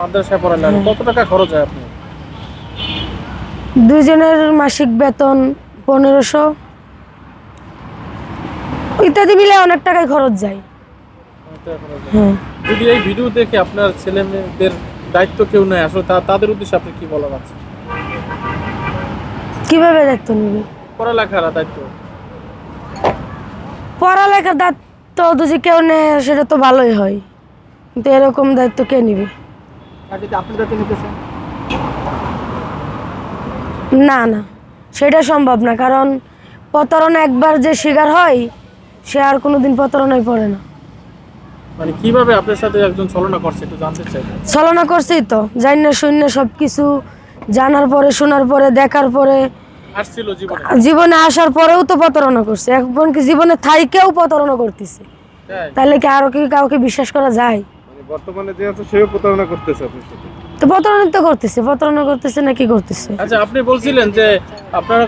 মাদ্রাসায় পড়ালেন, কত টাকা খরচ হয় আপনি? দুইজনের মাসিক বেতন 1500 ইত্যাদি মিলে অনেক টাকাই খরচ যায়। অনেক টাকা খরচ হয়। হ্যাঁ, যদি এই ভিডিও দেখে আপনার ছেলে মেয়েদের দায়িত্ব কেউ নেয়, আসলে তাদের উদ্দেশ্যে আপনি কি বলার আছে? কিভাবে দায়িত্ব নিবে? পড়ালেখার দায়িত্ব। পড়ালেখার দায়িত্ব যদি কেউ নেয় সেটা তো ভালোই হয়, কিন্তু এরকম দায়িত্ব কে নিবে? আর যদি আপনি দায়িত্ব নিতে চান? না না, সেটা সম্ভব না, কারণ প্রতারণা একবার যে শিকার হয় সে আর কোনোদিন প্রতারণায় পড়ে না। মানে কিভাবে আপনার সাথে একজন ছলনা করছে একটু জানতে চাই। ছলনা করছি তো, জানি না শূন্য সব কিছু জানার পরে, শোনার পরে, দেখার পরে, আসছিল জীবনে। জীবনে আসার পরেও তো প্রতারণা করছে, এমনকি জীবনে থাইকেও প্রতারণা করতেছে। তাই? তাহলে কি আরো কি কাউকে বিশ্বাস করা যায়? মানে বর্তমানে যে আছে সেও প্রতারণা করতেছে আপনার সাথে। তো প্রতারণা তো করতেছে, প্রতারণা করতেছে না কি করতেছে? আচ্ছা, আপনি বলছিলেন যে আপনারা